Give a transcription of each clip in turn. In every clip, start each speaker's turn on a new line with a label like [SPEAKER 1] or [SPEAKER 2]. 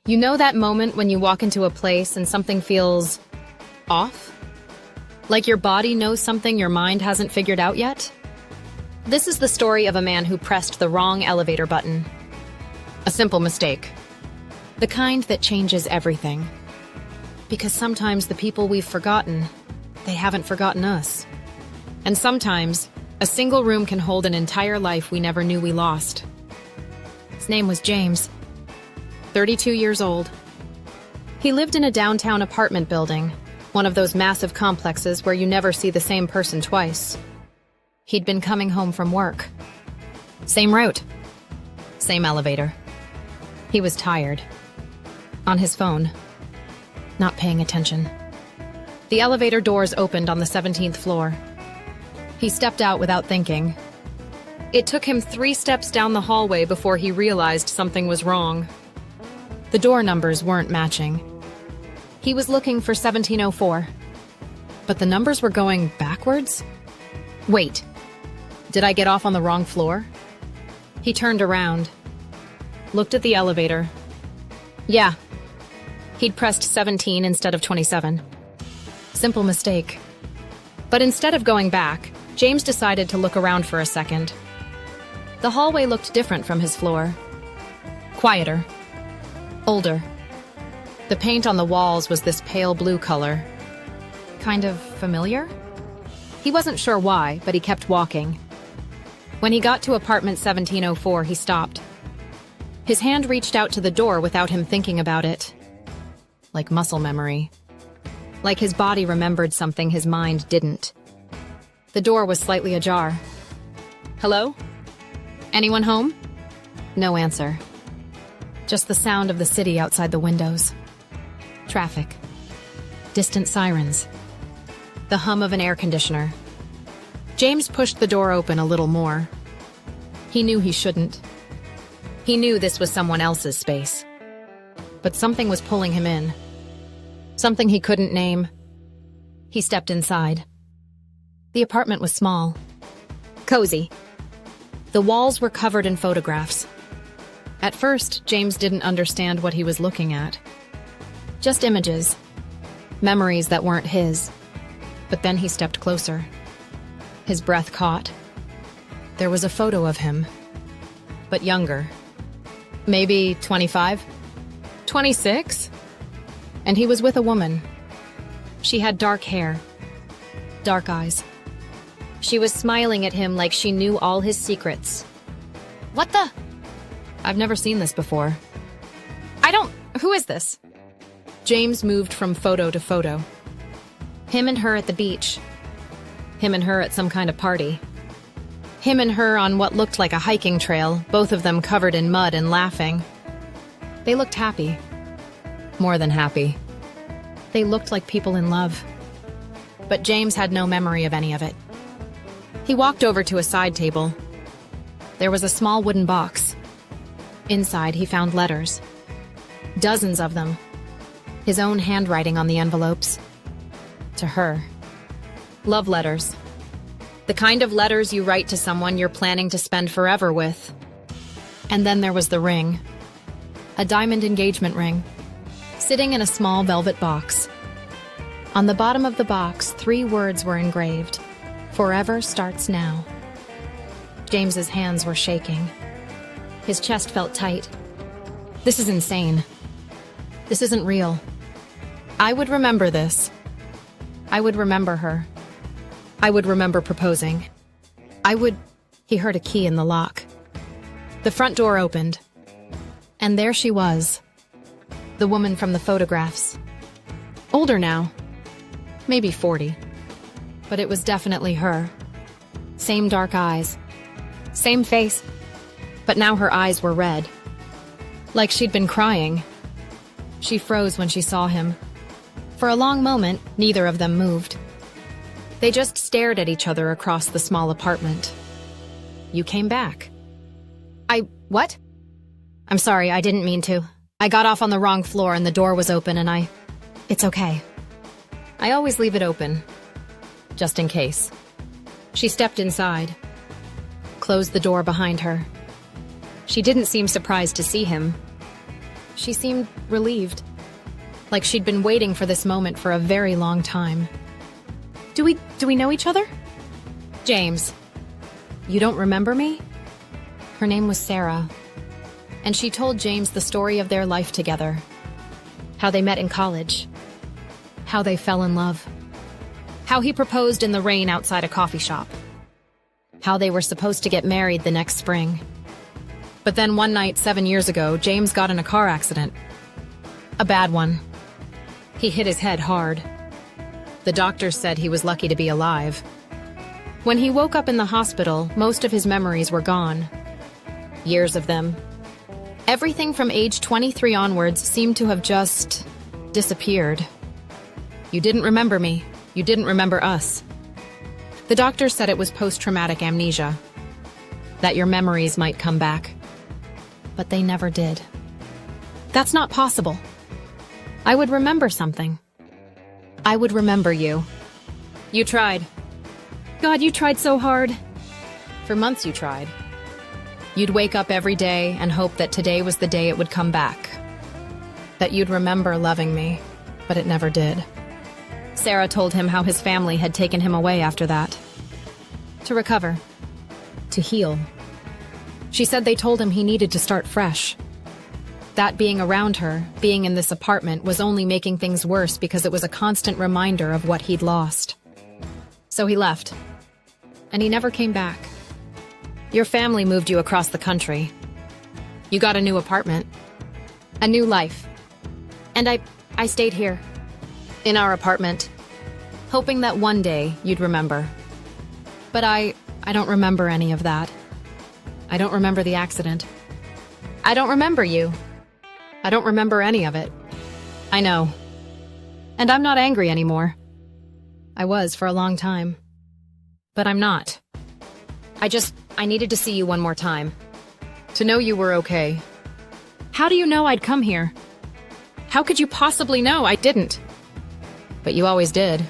[SPEAKER 1] You know that moment when you walk into a place and something feels off? Like your body knows something your mind hasn't figured out yet? This is the story of a man who pressed the wrong elevator button. A simple mistake. The kind that changes everything. Because sometimes the people we've forgotten, they haven't forgotten us. And sometimes, a single room can hold an entire life we never knew we lost. His name was James. 32 years old. He lived in a downtown apartment building, one of those massive complexes where you never see the same person twice. He'd been coming home from work. Same route. Same elevator. He was tired. On his phone. Not paying attention. The elevator doors opened on the 17th floor. He stepped out without thinking. It took him 3 steps down the hallway before he realized something was wrong. The door numbers weren't matching. He was looking for 1704. But the numbers were going backwards? Wait. Did I get off on the wrong floor? He turned around. Looked at the elevator. Yeah. He'd pressed 17 instead of 27. Simple mistake. But instead of going back, James decided to look around for a second. The hallway looked different from his floor. Quieter. Older. The paint on the walls was this pale blue color. Kind of familiar? He wasn't sure why, but he kept walking. When he got to apartment 1704, he stopped. His hand reached out to the door without him thinking about it. Like muscle memory. Like his body remembered something his mind didn't. The door was slightly ajar. Hello? Anyone home? No answer. Just the sound of the city outside the windows. Traffic. Distant sirens. The hum of an air conditioner. James pushed the door open a little more. He knew he shouldn't. He knew this was someone else's space. But something was pulling him in. Something he couldn't name. He stepped inside. The apartment was small. Cozy. The walls were covered in photographs. At first, James didn't understand what he was looking at. Just images. Memories that weren't his. But then he stepped closer. His breath caught. There was a photo of him. But younger. Maybe 25? 26? And he was with a woman. She had dark hair. Dark eyes. She was smiling at him like she knew all his secrets. What the? I've never seen this before. Who is this? James moved from photo to photo. Him and her at the beach. Him and her at some kind of party. Him and her on what looked like a hiking trail, both of them covered in mud and laughing. They looked happy. More than happy. They looked like people in love. But James had no memory of any of it. He walked over to a side table. There was a small wooden box. Inside, he found letters. Dozens of them. His own handwriting on the envelopes. To her. Love letters. The kind of letters you write to someone you're planning to spend forever with. And then there was the ring. A diamond engagement ring. Sitting in a small velvet box. On the bottom of the box, 3 words were engraved. Forever starts now. James's hands were shaking. His chest felt tight. This is insane. This isn't real. I would remember this. I would remember her. I would remember proposing. He heard a key in the lock. The front door opened. And there she was. The woman from the photographs. Older now. Maybe 40. But it was definitely her. Same dark eyes. Same face. But now her eyes were red. Like she'd been crying. She froze when she saw him. For a long moment, neither of them moved. They just stared at each other across the small apartment. You came back. What? I'm sorry, I didn't mean to. I got off on the wrong floor and the door was open and It's okay. I always leave it open. Just in case. She stepped inside. Closed the door behind her. She didn't seem surprised to see him. She seemed relieved, like she'd been waiting for this moment for a very long time. Do we know each other? James. You don't remember me? Her name was Sarah, and she told James the story of their life together. How they met in college. How they fell in love. How he proposed in the rain outside a coffee shop. How they were supposed to get married the next spring. But then one night 7 years ago, James got in a car accident. A bad one. He hit his head hard. The doctors said he was lucky to be alive. When he woke up in the hospital, most of his memories were gone. Years of them. Everything from age 23 onwards seemed to have just disappeared. You didn't remember me. You didn't remember us. The doctor said it was post-traumatic amnesia. That your memories might come back. But they never did. That's not possible. I would remember something. I would remember you. You tried. God, you tried so hard. For months you tried. You'd wake up every day and hope that today was the day it would come back. That you'd remember loving me, but it never did. Sarah told him how his family had taken him away after that. To recover. To heal. She said they told him he needed to start fresh. That being around her, being in this apartment, was only making things worse because it was a constant reminder of what he'd lost. So he left. And he never came back. Your family moved you across the country. You got a new apartment. A new life. And I stayed here. In our apartment. Hoping that one day you'd remember. But I don't remember any of that. I don't remember the accident. I don't remember you. I don't remember any of it. I know. And I'm not angry anymore. I was for a long time. But I'm not. I needed to see you one more time. To know you were okay. How do you know I'd come here? How could you possibly know I didn't? But you always did.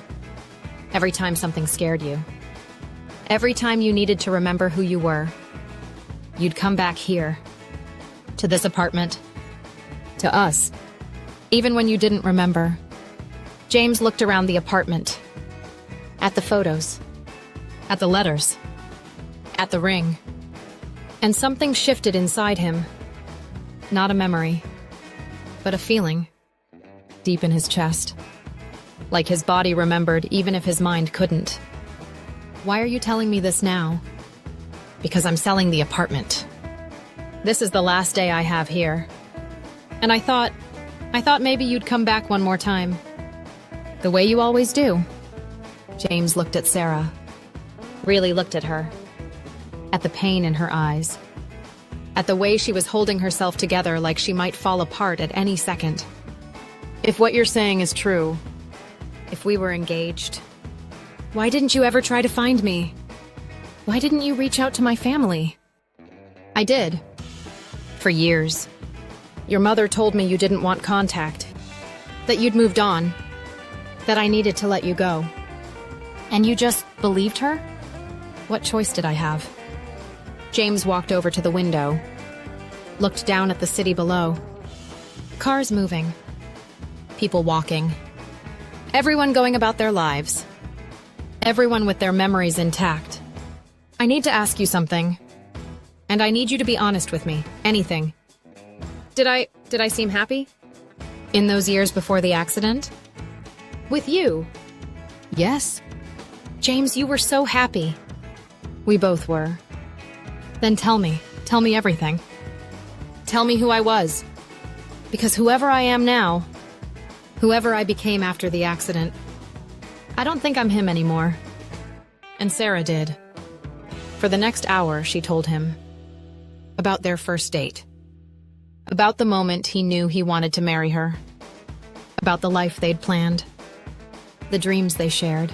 [SPEAKER 1] Every time something scared you. Every time you needed to remember who you were. You'd come back here. To this apartment. To us. Even when you didn't remember. James looked around the apartment. At the photos. At the letters. At the ring. And something shifted inside him. Not a memory. But a feeling. Deep in his chest. Like his body remembered even if his mind couldn't. Why are you telling me this now? Because I'm selling the apartment. This is the last day I have here. And I thought maybe you'd come back one more time. The way you always do. James looked at Sarah. Really looked at her. At the pain in her eyes. At the way she was holding herself together like she might fall apart at any second. If what you're saying is true, if we were engaged, why didn't you ever try to find me? Why didn't you reach out to my family? I did. For years. Your mother told me you didn't want contact. That you'd moved on. That I needed to let you go. And you just believed her? What choice did I have? James walked over to the window. Looked down at the city below. Cars moving. People walking. Everyone going about their lives. Everyone with their memories intact. I need to ask you something. And I need you to be honest with me. Anything. Did I seem happy? In those years before the accident? With you? Yes. James, you were so happy. We both were. Then tell me everything. Tell me who I was. Because whoever I am now, whoever I became after the accident, I don't think I'm him anymore. And Sarah did. For the next hour, she told him. About their first date. About the moment he knew he wanted to marry her. About the life they'd planned. The dreams they shared.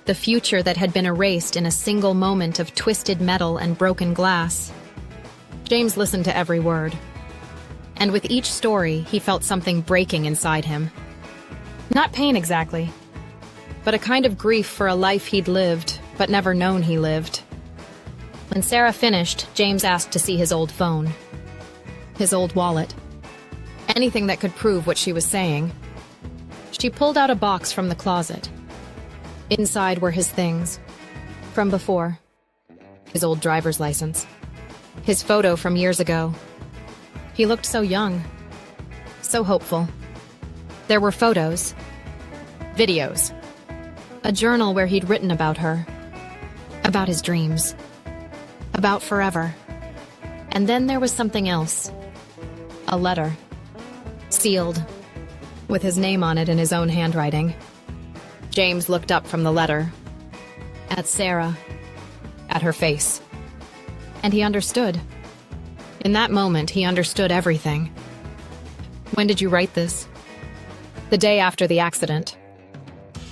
[SPEAKER 1] The future that had been erased in a single moment of twisted metal and broken glass. James listened to every word. And with each story, he felt something breaking inside him. Not pain exactly, but a kind of grief for a life he'd lived, but never known he lived. When Sarah finished, James asked to see his old phone. His old wallet. anything that could prove what she was saying. She pulled out a box from the closet. Inside were his things. From before. His old driver's license. His photo from years ago. He looked so young. So hopeful. There were photos. Videos. A journal where he'd written about her. About his dreams. About forever. And then there was something else. A letter. Sealed. With his name on it in his own handwriting. James looked up from the letter. At Sarah. At her face. And he understood. In that moment, he understood everything. When did you write this? The day after the accident.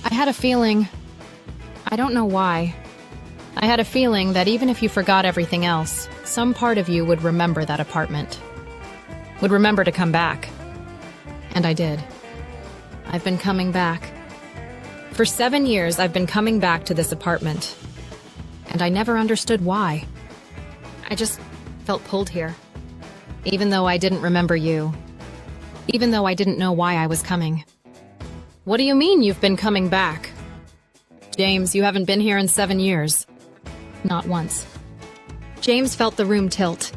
[SPEAKER 1] I had a feeling... I don't know why. I had a feeling that even if you forgot everything else, some part of you would remember that apartment. Would remember to come back. And I did. I've been coming back. For 7 years, I've been coming back to this apartment. And I never understood why. I just felt pulled here. Even though I didn't remember you. Even though I didn't know why I was coming. What do you mean you've been coming back? James, you haven't been here in 7 years. Not once. James felt the room tilt.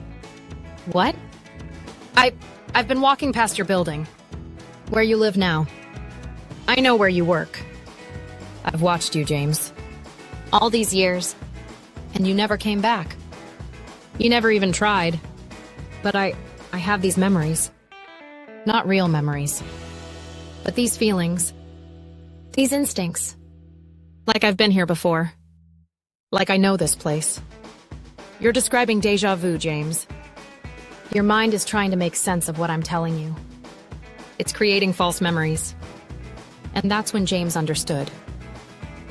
[SPEAKER 1] What? I've been walking past your building. Where you live now. I know where you work. I've watched you, James. All these years. And you never came back. You never even tried. But I have these memories. Not real memories. But these feelings. These instincts. Like I've been here before. Like I know this place. You're describing déjà vu, James. Your mind is trying to make sense of what I'm telling you. It's creating false memories. And that's when James understood.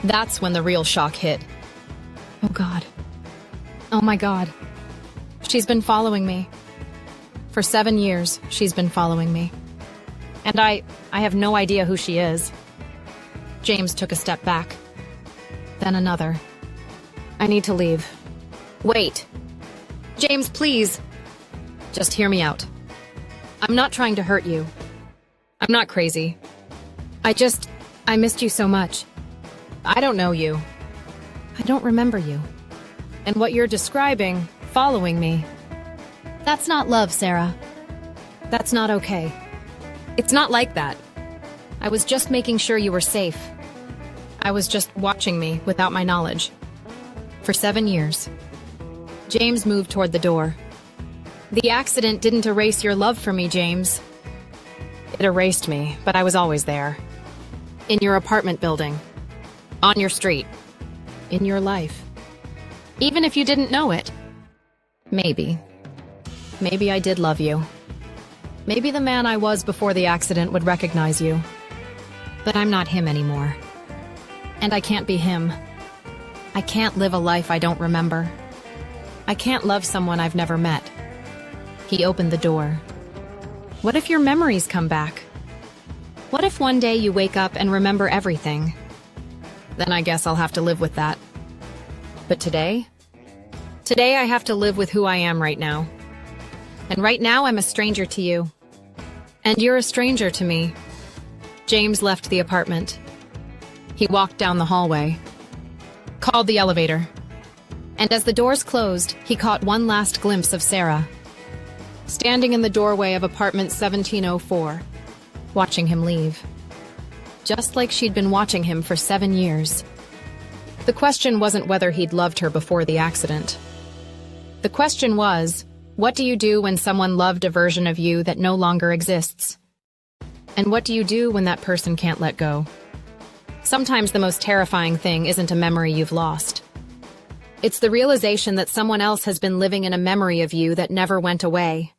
[SPEAKER 1] That's when the real shock hit. Oh God. Oh my God. She's been following me. For 7 years, she's been following me. And I have no idea who she is. James took a step back. Then another. I need to leave. Wait. James, please. Just hear me out. I'm not trying to hurt you. I'm not crazy. I missed you so much. I don't know you. I don't remember you. And what you're describing, following me, that's not love, Sarah. That's not okay. It's not like that. I was just making sure you were safe. I was just watching me without my knowledge. For 7 years. James moved toward the door. The accident didn't erase your love for me, James. It erased me, but I was always there. In your apartment building. On your street. In your life. Even if you didn't know it. Maybe. Maybe I did love you. Maybe the man I was before the accident would recognize you. But I'm not him anymore. And I can't be him. I can't live a life I don't remember. I can't love someone I've never met. He opened the door. What if your memories come back? What if one day you wake up and remember everything? Then I guess I'll have to live with that. But today? Today I have to live with who I am right now. And right now I'm a stranger to you. And you're a stranger to me. James left the apartment. He walked down the hallway. Called the elevator. And as the doors closed, he caught one last glimpse of Sarah. Standing in the doorway of apartment 1704, watching him leave. Just like she'd been watching him for 7 years. The question wasn't whether he'd loved her before the accident. The question was, what do you do when someone loved a version of you that no longer exists? And what do you do when that person can't let go? Sometimes the most terrifying thing isn't a memory you've lost. It's the realization that someone else has been living in a memory of you that never went away.